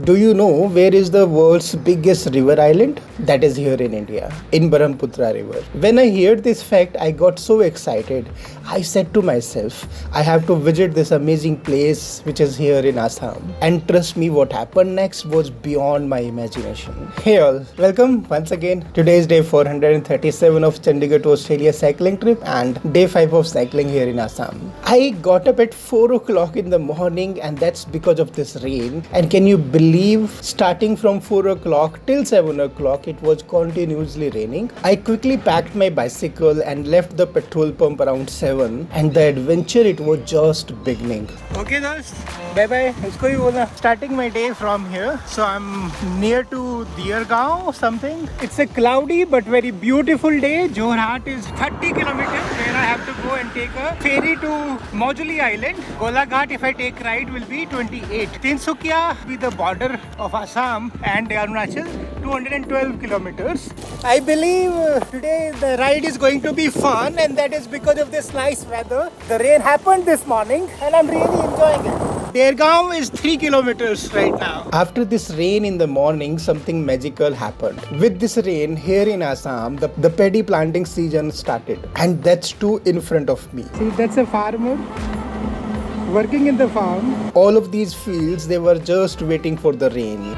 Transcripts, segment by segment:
Do you know where is the world's biggest river island? That is here in India, in Brahmaputra River. When I heard this fact, I got so excited. I said to myself, I have to visit this amazing place which is here in Assam. And trust me, what happened next was beyond my imagination. Hey all, welcome once again. Today is day 437 of Chandigarh to Australia cycling trip and day 5 of cycling here in Assam. I got up at 4 o'clock in the morning and that's because of this rain. And can you believe, starting from 4 o'clock till 7 o'clock, it was continuously raining. I quickly packed my bicycle and left the petrol pump around 7 and the adventure, it was just beginning. Okay dost, bye bye. Isko hi bolna. Starting my day from here. So I'm near to Deergaon or something. It's a cloudy but very beautiful day. Jorhat is 30 kilometers where I have to go and take a ferry to Majuli island. Golaghat, if I take right, will be 28. Tinsukia will be the border of Assam and Arunachal, 212 kilometers. I believe today the ride is going to be fun, and that is because of this nice weather. The rain happened this morning and I'm really enjoying it. Deergaon is 3 kilometers right now. After this rain in the morning, something magical happened. With this rain here in Assam, the paddy planting season started, and that's too in front of me. See, that's a farmer working in the farm. All of these fields, they were just waiting for the rain.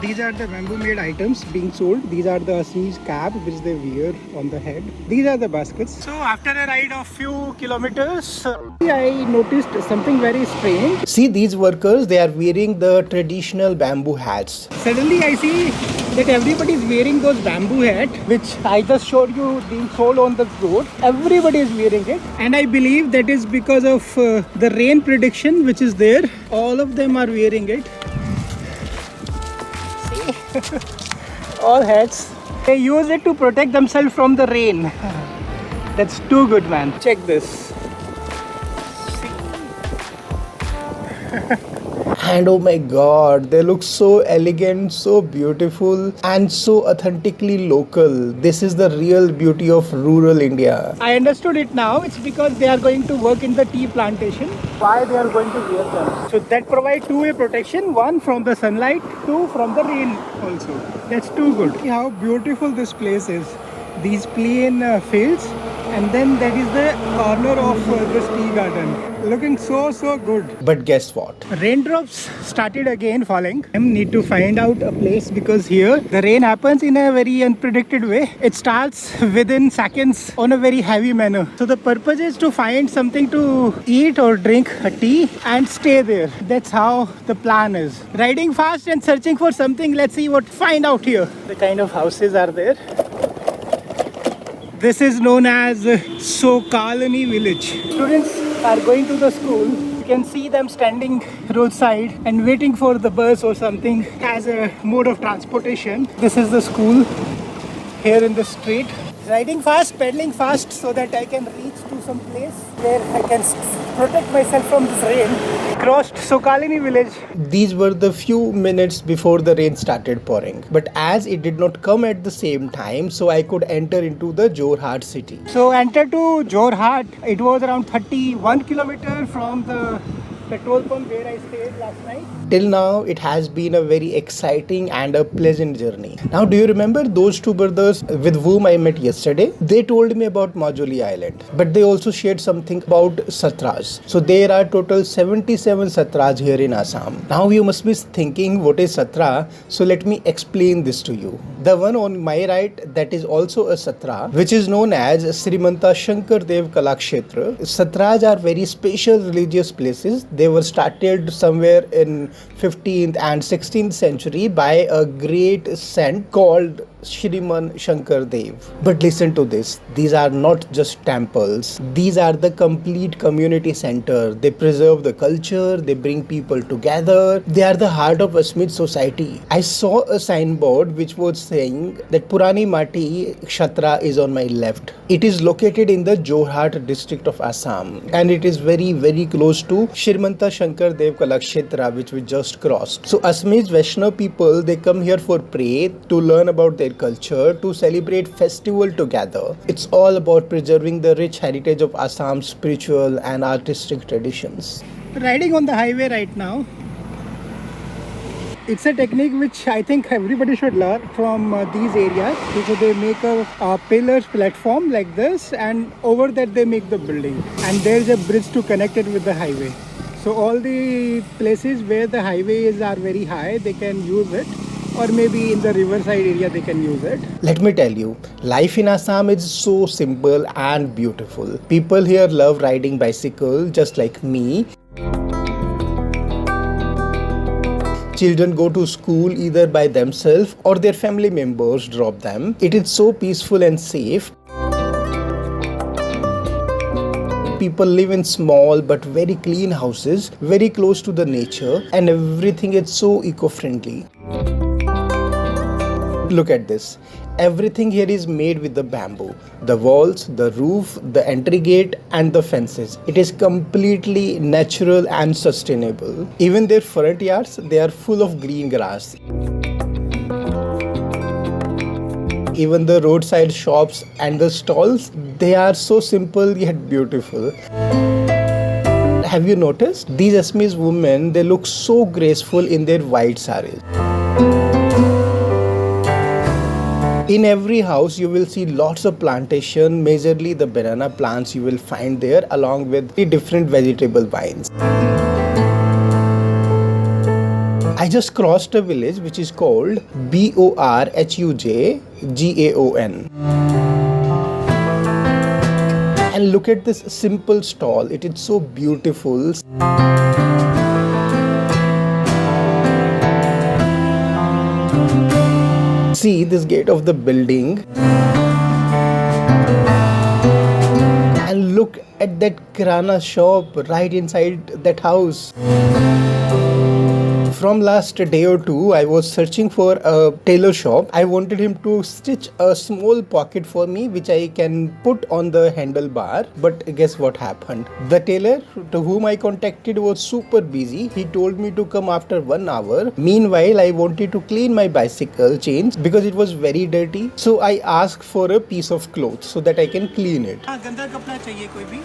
These are the bamboo made items being sold. These are the Assamese cap which they wear on the head. These are the baskets. So after a ride of few kilometers, I noticed something very strange. See, these workers, they are wearing the traditional bamboo hats. Suddenly I see that everybody is wearing those bamboo hats, which I just showed you being sold on the road. Everybody is wearing it, and I believe that is because of the rain prediction which is there. All of them are wearing it. See, all hats. They use it to protect themselves from the rain. That's too good, man. Check this. And oh my god, they look so elegant, so beautiful and so authentically local. This is the real beauty of rural India. I understood it now. It's because they are going to work in the tea plantation. Why they are going to wear them. So that provides two-way protection. One from the sunlight, two from the rain also. That's too good. See how beautiful this place is. These plain fields, and then that is the corner of this tea garden. Looking so good. But guess what? Raindrops started again falling. I need to find out a place because here the rain happens in a very unpredicted way. It starts within seconds on a very heavy manner. So the purpose is to find something to eat or drink a tea and stay there. That's how the plan is. Riding fast and searching for something. Let's see what find out here. The kind of houses are there. This is known as Sokalani village. Students are going to the school. You can see them standing roadside and waiting for the bus or something as a mode of transportation. This is the school here in the street. Riding fast, pedaling fast so that I can reach to some place where I can protect myself from this rain. Crossed Sokalani village. These were the few minutes before the rain started pouring. But as it did not come at the same time, so I could enter into the Jorhat city. So enter to Jorhat. It was around 31 kilometers from the petrol pump where I stayed last night. Till now, it has been a very exciting and a pleasant journey. Now, do you remember those two brothers with whom I met yesterday? They told me about Majuli Island, but they also shared something about satras. So there are total 77 satras here in Assam. Now you must be thinking, what is satra? So let me explain this to you. The one on my right, that is also a satra, which is known as Srimanta Shankar Dev Kalakshetra. Satras are very special religious places. They were started somewhere in 15th and 16th century by a great saint called Shriman Shankar Dev. But listen to this. These are not just temples. These are the complete community center. They preserve the culture. They bring people together. They are the heart of Assamese society. I saw a signboard which was saying that Purani Mati Kshetra is on my left. It is located in the Jorhat district of Assam, and it is very close to Shriman Himanta Shankar Dev Kalakshetra, which we just crossed. So Assamese Vaishnav people, they come here for pray, to learn about their culture, to celebrate festival together. It's all about preserving the rich heritage of Assam's spiritual and artistic traditions. Riding on the highway right now. It's a technique which I think everybody should learn from these areas. So they make a pillars platform like this, and over that they make the building, and there's a bridge to connect it with the highway. So all the places where the highways are very high, they can use it, or maybe in the riverside area they can use it. Let me tell you, life in Assam is so simple and beautiful. People here love riding bicycle just like me. Children go to school either by themselves or their family members drop them. It is so peaceful and safe. People live in small but very clean houses, very close to the nature, and everything is so eco-friendly. Look at this. Everything here is made with the bamboo. The walls, the roof, the entry gate and the fences. It is completely natural and sustainable. Even their front yards, they are full of green grass. Even the roadside shops and the stalls, they are so simple yet beautiful. Have you noticed? These Assamese women, they look so graceful in their white saris. In every house you will see lots of plantation, majorly the banana plants you will find there, along with the different vegetable vines. I just crossed a village which is called Borhujgaon. And look at this simple stall, it is so beautiful. See this gate of the building, and look at that kirana shop right inside that house. From last day or two, I was searching for a tailor shop. I wanted him to stitch a small pocket for me, which I can put on the handlebar. But guess what happened? The tailor to whom I contacted was super busy. He told me to come after 1 hour. Meanwhile, I wanted to clean my bicycle chains because it was very dirty. So I asked for a piece of cloth so that I can clean it. गंदा कपड़ा चाहिए कोई भी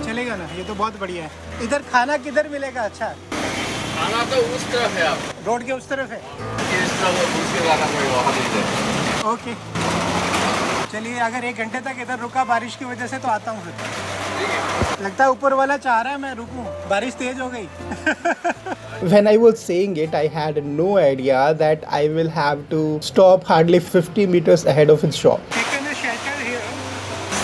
चलेगा ना, ये तो बहुत बढ़िया है. इधर खाना किधर मिलेगा? अच्छा, खाना तो उस तरफ है, आप रोड के उस तरफ है. इस तरफ दूसरी वाला कोई वहाँ नहीं है. ओके, चलिए. अगर 1 घंटे तक इधर रुका बारिश की वजह से तो आता हूँ फिर. लगता है ऊपर वाला चाह रहा है मैं रुकूं, बारिश तेज हो गई. When I was saying it, I had no idea that I will have to stop hardly 50 meters ahead of his shop. Taken a shelter here,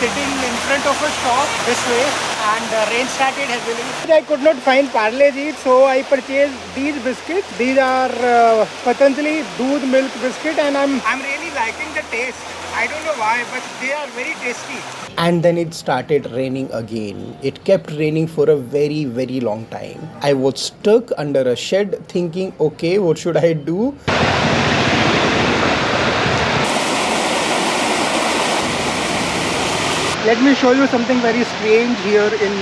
sitting in front of a shop this way, and rain started heavily. I could not find Parle-G, so I purchased these biscuits. These are Patanjali Doodh Milk Biscuit, and I'm really liking the taste. I don't know why, but they are very tasty. And then it started raining again. It kept raining for a very, very long time. I was stuck under a shed thinking, okay, what should I do? Let me show you something very strange here in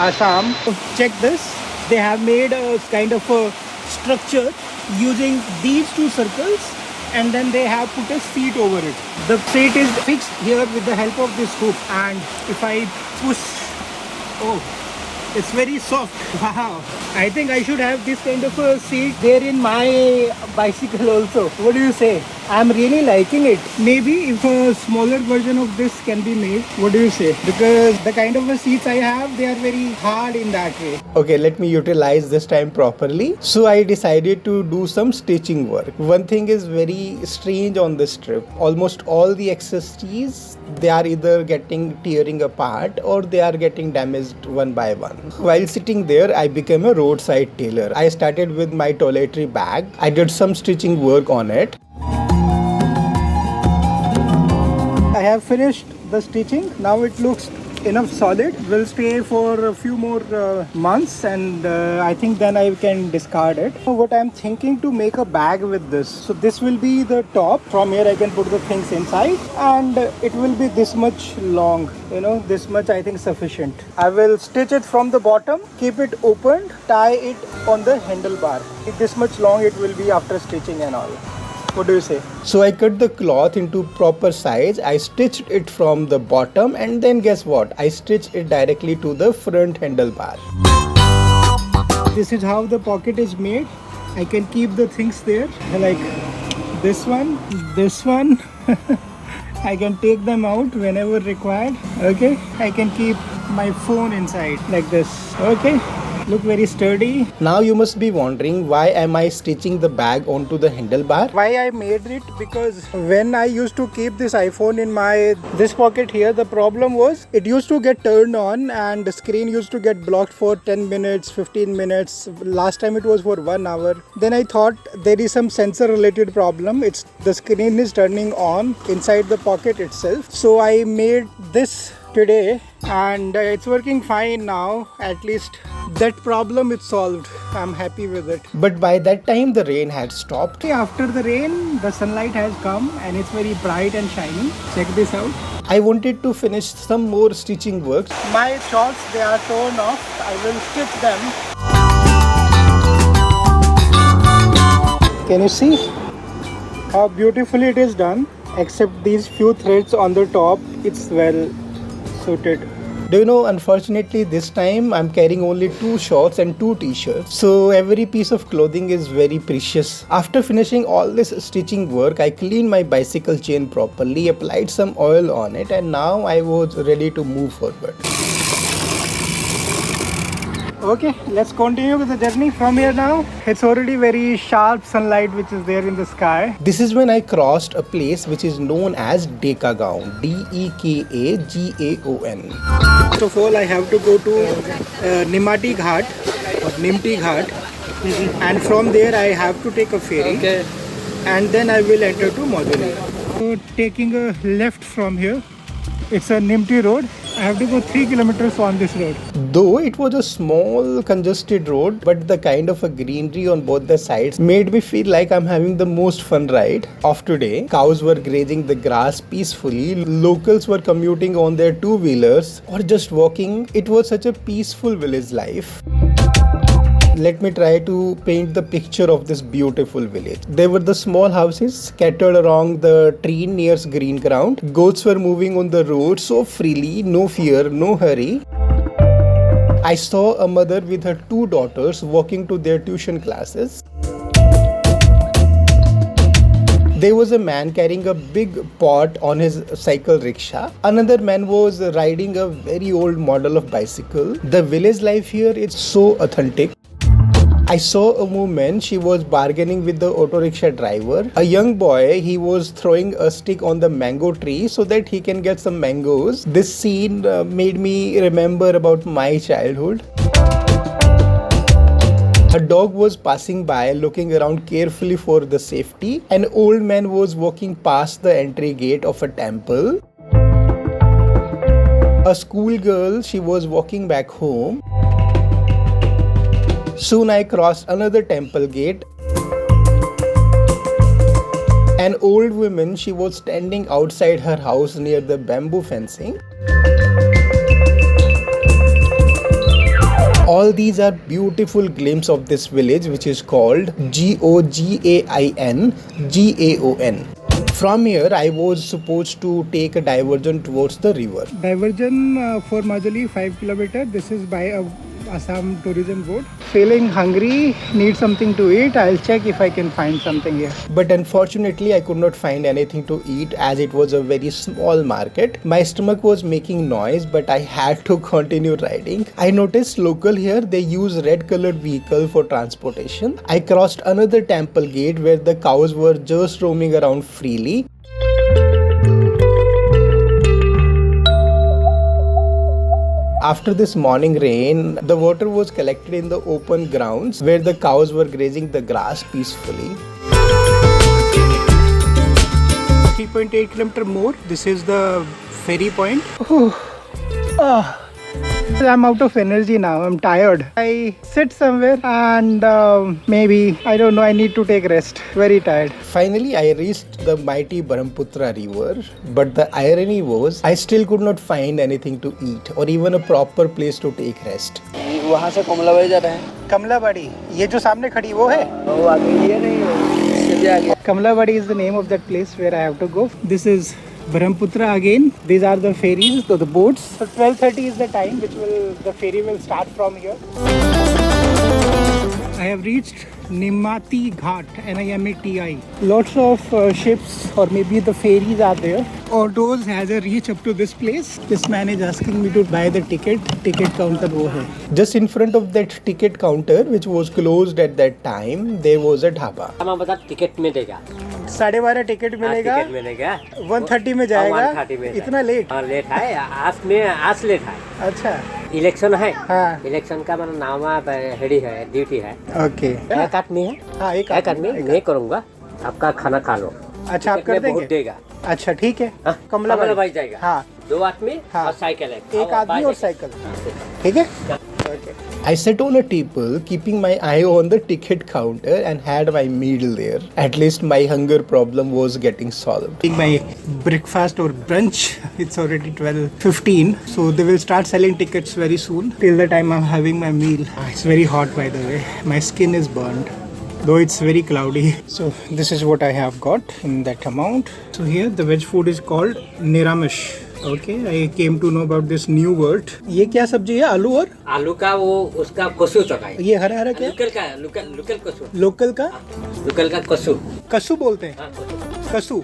Assam. Check this. They have made a kind of a structure using these 2 circles, and then they have put a seat over it. The seat is fixed here with the help of this hook, and if I push, oh, it's very soft. Wow. I think I should have this kind of a seat there in my bicycle also. What do you say? I'm really liking it. Maybe if a smaller version of this can be made, what do you say? Because the kind of seats I have, they are very hard in that way. Okay, let me utilize this time properly. So I decided to do some stitching work. One thing is very strange on this trip. Almost all the accessories, they are either tearing apart or they are getting damaged one by one. While sitting there, I became a roadside tailor. I started with my toiletry bag. I did some stitching work on it. I have finished the stitching. Now it looks enough solid. We'll stay for a few more months, and I think then I can discard it. So what I'm thinking to make a bag with this. So this will be the top. From here I can put the things inside, and it will be this much long. You know, this much I think sufficient. I will stitch it from the bottom, keep it opened, tie it on the handlebar. This much long it will be after stitching and all. What do you say? So I cut the cloth into proper size. I stitched it from the bottom, and then guess what? I stitched it directly to the front handlebar. This is how the pocket is made. I can keep the things there, like this one. I can take them out whenever required. Okay, I can keep my phone inside like this. Okay, look very sturdy. Now you must be wondering, why am I stitching the bag onto the handlebar? Why I made it? Because when I used to keep this iPhone in this pocket here, the problem was it used to get turned on and the screen used to get blocked for 10 minutes, 15 minutes. Last time it was for 1 hour. Then I thought there is some sensor related problem. It's the screen is turning on inside the pocket itself. So I made this today, and it's working fine now. At least that problem is solved. I'm happy with it. But by that time the rain had stopped. After the rain, the sunlight has come and it's very bright and shiny. Check this out. I wanted to finish some more stitching works. My shorts, they are torn off. I will stitch them. Can you see how beautifully it is done? Except these few threads on the top, it's well suited. Do you know, unfortunately this time I'm carrying only 2 shorts and 2 t-shirts. So every piece of clothing is very precious. After finishing all this stitching work, I cleaned my bicycle chain properly, applied some oil on it, and now I was ready to move forward. Okay, let's continue with the journey from here now. It's already very sharp sunlight which is there in the sky. This is when I crossed a place which is known as Dekagaon. Dekagaon. First of all, I have to go to Nimati Ghat or Nimti Ghat, and from there I have to take a ferry. Okay. And then I will enter to Majuli. So taking a left from here, it's a Nimti road. I have to go 3 kilometers on this road. Though it was a small congested road, but the kind of a greenery on both the sides made me feel like I'm having the most fun ride of today. Cows were grazing the grass peacefully. Locals were commuting on their 2-wheelers or just walking. It was such a peaceful village life. Let me try to paint the picture of this beautiful village. There were the small houses scattered along the tree near green ground. Goats were moving on the road so freely, no fear, no hurry. I saw a mother with her 2 daughters walking to their tuition classes. There was a man carrying a big pot on his cycle rickshaw. Another man was riding a very old model of bicycle. The village life here is so authentic. I saw a woman, she was bargaining with the auto rickshaw driver. A young boy, he was throwing a stick on the mango tree so that he can get some mangoes. This scene made me remember about my childhood. A dog was passing by, looking around carefully for the safety. An old man was walking past the entry gate of a temple. A schoolgirl, she was walking back home. Soon I crossed another temple gate. An old woman, she was standing outside her house near the bamboo fencing. All these are beautiful glimpses of this village, which is called Gogain. From here, I was supposed to take a diversion towards the river. Diversion for Majuli 5 kilometers. This is by a Assam tourism board. Feeling hungry, need something to eat. I'll check if I can find something here. But unfortunately, I could not find anything to eat as it was a very small market. My stomach was making noise, but I had to continue riding. I noticed local here, they use red colored vehicle for transportation. I crossed another temple gate where the cows were just roaming around freely. After this morning rain, the water was collected in the open grounds where the cows were grazing the grass peacefully. 3.8 kilometers more. This is the ferry point. I'm out of energy now. I'm tired. I sit somewhere and maybe, I don't know, I need to take rest. Very tired. Finally, I reached the mighty Brahmaputra River, but the irony was I still could not find anything to eat or even a proper place to take rest. वहाँ से कमलाबाड़ी जा रहे हैं। Kamlabaड़ी. ये जो सामने खड़ी वो है? वो आगे ये नहीं इससे भी आगे। Kamlabaड़ी is the name of that place where I have to go. This is Brahmaputra again. These are the ferries, the boats. So 12:30 is the time which the ferry will start from here. I have reached Nimati Ghat, Nimati. Lots of ships or maybe the ferries are there. Autos has a reach up to this place. This man is asking me to buy the ticket. Ticket counter wo hai. Just in front of that ticket counter, which was closed at that time, there was a dhaba. हम बता ticket में देगा। 12:30 ticket मिलेगा। Ticket मिलेगा। 1:30 में जाएगा। 1:30 में इतना लेट? हाँ लेट है। आज लेट है। अच्छा। इलेक्शन है। हाँ। इलेक्शन का मतलब नामा हेडी है, ड्यूटी है। ओके। एक आदमी है। हाँ एक आदमी मैं करूँगा। आपका खाना खा लो। अच्छा आप कर देंगे? देगा। अच्छा ठीक है। कमलाबाड़ी जाएगा। हाँ। 2 आदमी और साइकिल है। एक आदमी और साइकिल। ठीक है? I sat on a table, keeping my eye on the ticket counter and had my meal there. At least my hunger problem was getting solved. My breakfast or brunch, it's already 12:15, so they will start selling tickets very soon. Till the time I'm having my meal. It's very hot by the way. My skin is burned, though it's very cloudy. So this is what I have got in that amount. So here the veg food is called Niramish. Okay, I came to know about this new word. ये क्या सब्जी है? आलू और? आलू का वो उसका कसूर चढ़ाए। ये हरा हरा क्या? लोकल का लोकल कसूर। लोकल का? लोकल का कसूर। कसू बोलते हैं? हाँ, कसू।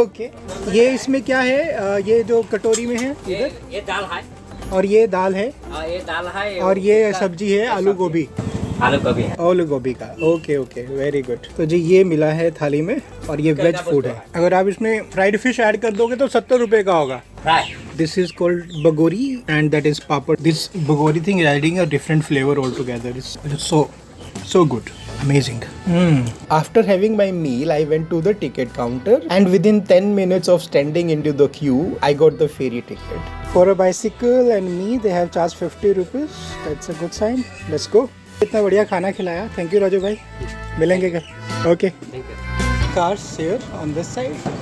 ओके। ये इसमें क्या है? ये जो कटोरी में है इधर? ये दाल है। और ये दाल है? ये दाल है। और ये सब्जी है आलू गोभी। आलू गोभी है। आलू गोभी का। Okay okay, very good. तो जी ये मिला है थाली में और ये वेज फूड है। अगर आप इसमें फ्राइड फिश ऐड कर दोगे तो 70 रुपए का होगा। This is called Bagori and that is papad. This Bagori thing is adding a different flavour all together. It's so good. Amazing. After having my meal, I went to the ticket counter and within 10 minutes of standing into the queue, I got the ferry ticket. For a bicycle and me, they have charged 50 rupees. That's a good sign. Let's go. इतना बढ़िया खाना खिलाया. Thank you Raju भाई. मिलेंगे कल. Okay. Cars here on this side.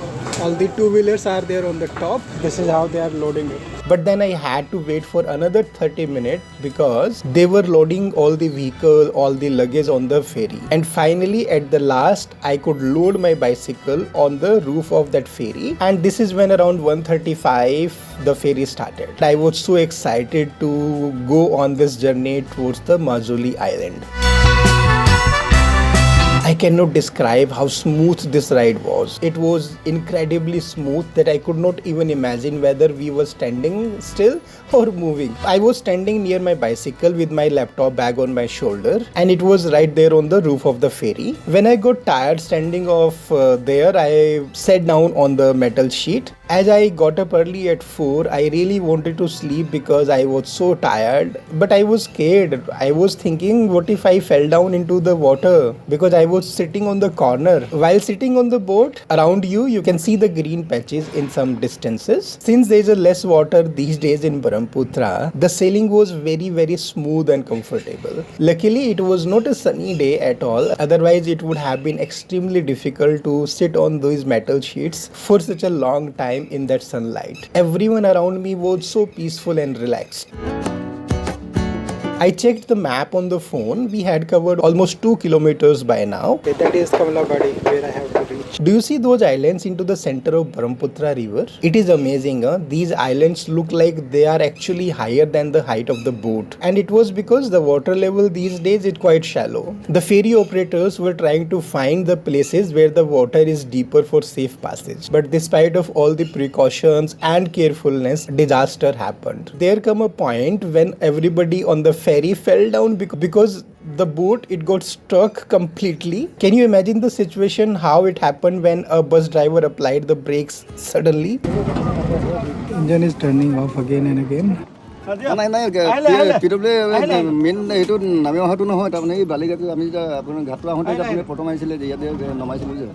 All the two-wheelers are there on the top. This is how they are loading it. But then I had to wait for another 30 minutes because they were loading all the vehicle, all the luggage on the ferry. And finally at the last, I could load my bicycle on the roof of that ferry. And this is when around 1:35 the ferry started. I was so excited to go on this journey towards the Majuli island. I cannot describe how smooth this ride was. It was incredibly smooth that I could not even imagine whether we were standing still or moving. I was standing near my bicycle with my laptop bag on my shoulder and it was right there on the roof of the ferry. When I got tired standing off there, I sat down on the metal sheet. As I got up early at 4, I really wanted to sleep because I was so tired, but I was scared. I was thinking, what if I fell down into the water? Because I was sitting on the corner. While sitting on the boat, around you can see the green patches in some distances. Since there is a less water these days in Brahmaputra, the sailing was very, very smooth and comfortable. Luckily, it was not a sunny day at all. Otherwise, it would have been extremely difficult to sit on those metal sheets for such a long time in that sunlight. Everyone around me was so peaceful and relaxed. I checked the map on the phone. We had covered almost 2 kilometers by now. That is Kamlabaड़ी where I have to reach. Do you see those islands into the center of Brahmaputra River? It is amazing. These islands look like they are actually higher than the height of the boat. And it was because the water level these days is quite shallow. The ferry operators were trying to find the places where the water is deeper for safe passage. But despite of all the precautions and carefulness, disaster happened. There come a point when everybody on the ferry fell down because the boat, it got stuck completely. Can you imagine the situation, how it happened when a bus driver applied the brakes suddenly? Engine is turning off again and again. নাই PW main এইটো নামি অহাটো নহয় তাৰমানে এই বালিঘাটটো আমি যেতিয়া আপোনাৰ ঘাটটো আহোঁতে আপুনি ফটো মাৰিছিলে যে ইয়াতে নমাইছিলোঁ যে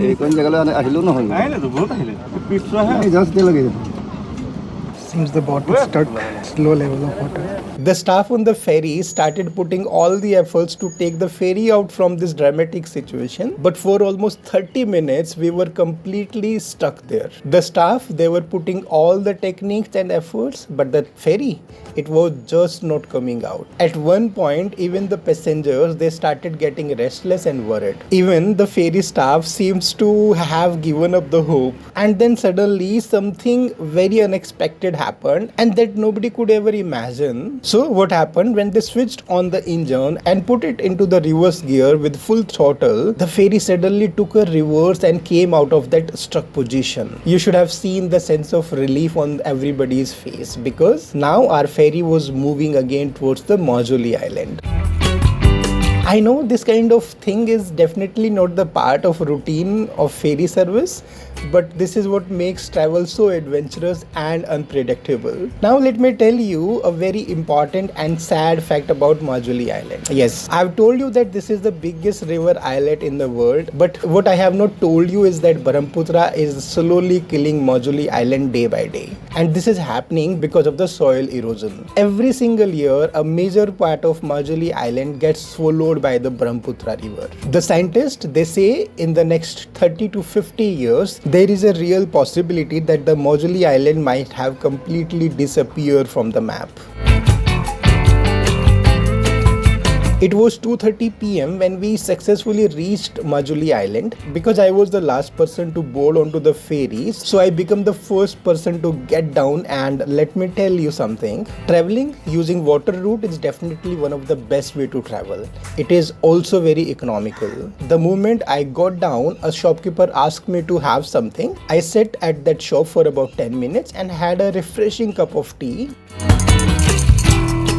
এইকণ জেগালৈ আহিলেও নহয় জাষ্ট লাগে Seems the bottle stuck. Low level of water. The staff on the ferry started putting all the efforts to take the ferry out from this dramatic situation, but for almost 30 minutes we were completely stuck there. The staff, they were putting all the techniques and efforts, but the ferry, it was just not coming out. At one point, even the passengers, they started getting restless and worried. Even the ferry staff seems to have given up the hope. And then suddenly something very unexpected happened, and that nobody could ever imagine. So what happened, when they switched on the engine and put it into the reverse gear with full throttle, the ferry suddenly took a reverse and came out of that stuck position. You should have seen the sense of relief on everybody's face, because now our ferry was moving again towards the Majuli island. I know this kind of thing is definitely not the part of routine of ferry service, but this is what makes travel so adventurous and unpredictable. Now let me tell you a very important and sad fact about Majuli Island. Yes, I've told you that this is the biggest river islet in the world, but what I have not told you is that Brahmaputra is slowly killing Majuli Island day by day. And this is happening because of the soil erosion. Every single year, a major part of Majuli Island gets swallowed by the Brahmaputra River. The scientists, they say in the next 30 to 50 years, there is a real possibility that the Majuli Island might have completely disappeared from the map. It was 2:30 p.m. when we successfully reached Majuli Island. Because I was the last person to board onto the ferries, so I became the first person to get down. And let me tell you something, traveling using water route is definitely one of the best way to travel. It is also very economical. The moment I got down, a shopkeeper asked me to have something. I sat at that shop for about 10 minutes and had a refreshing cup of tea.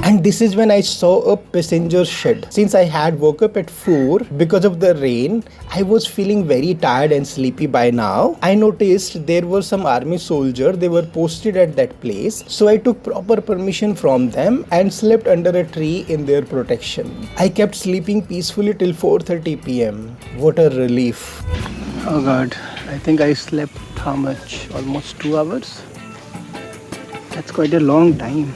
And this is when I saw a passenger shed. Since I had woke up at 4 because of the rain, I was feeling very tired and sleepy by now. I noticed there were some army soldiers, they were posted at that place. So I took proper permission from them and slept under a tree in their protection. I kept sleeping peacefully till 4:30 p.m. What a relief. Oh God, I think I slept how much? Almost 2 hours? That's quite a long time.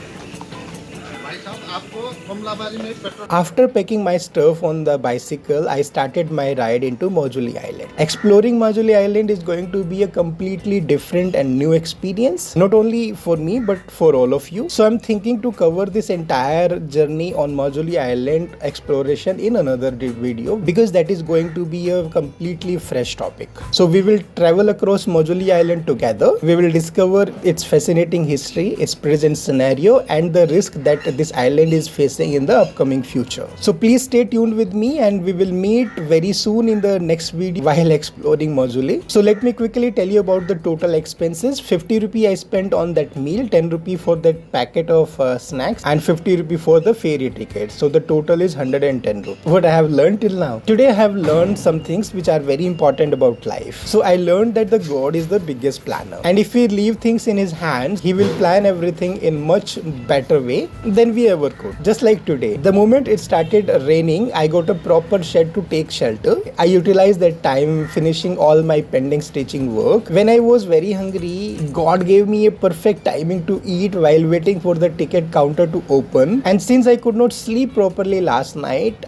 After packing my stuff on the bicycle, I started my ride into Majuli Island. Exploring Majuli Island is going to be a completely different and new experience, not only for me but for all of you. So I'm thinking to cover this entire journey on Majuli Island exploration in another video, because that is going to be a completely fresh topic. So we will travel across Majuli Island together. We will discover its fascinating history, its present scenario, and the risk that this island is facing in the upcoming future. So please stay tuned with me, and we will meet very soon in the next video while exploring Majuli. So let me quickly tell you about the total expenses. 50 rupee I spent on that meal, 10 rupee for that packet of snacks, and 50 rupee for the ferry ticket. So the total is 110 rupees. What I have learned till now. Today I have learned some things which are very important about life. So I learned that the God is the biggest planner, and if we leave things in his hands, he will plan everything in much better way than we ever could. Just like today, the moment it started raining, I got a proper shed to take shelter. I utilized that time finishing all my pending stitching work. When I was very hungry, God gave me a perfect timing to eat while waiting for the ticket counter to open. And since I could not sleep properly last night,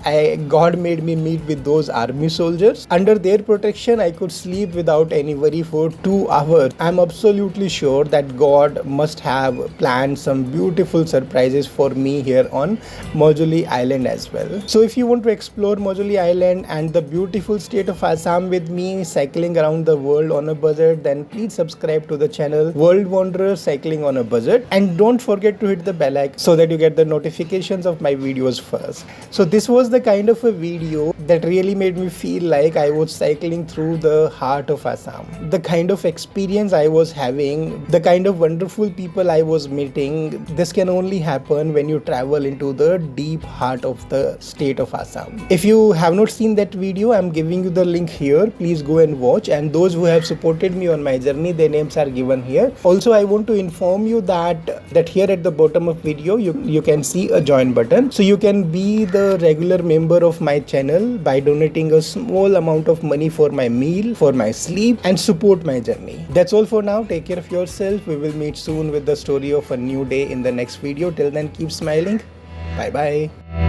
God made me meet with those army soldiers. Under their protection, I could sleep without any worry for 2 hours. I'm absolutely sure that God must have planned some beautiful surprises for me here on Majuli Island as well. So if you want to explore Majuli Island and the beautiful state of Assam with me cycling around the world on a budget, then please subscribe to the channel World Wanderer Cycling on a Budget, and don't forget to hit the bell icon so that you get the notifications of my videos first. So this was the kind of a video that really made me feel like I was cycling through the heart of Assam. The kind of experience I was having, the kind of wonderful people I was meeting, this can only happen when you travel travel into the deep heart of the state of Assam. If you have not seen that video, I'm giving you the link here. Please go and watch. And those who have supported me on my journey, their names are given here. Also, I want to inform you that here at the bottom of video, you can see a join button. So you can be the regular member of my channel by donating a small amount of money for my meal, for my sleep, and support my journey. That's all for now. Take care of yourself. We will meet soon with the story of a new day in the next video. Till then, keep smiling. Bye bye.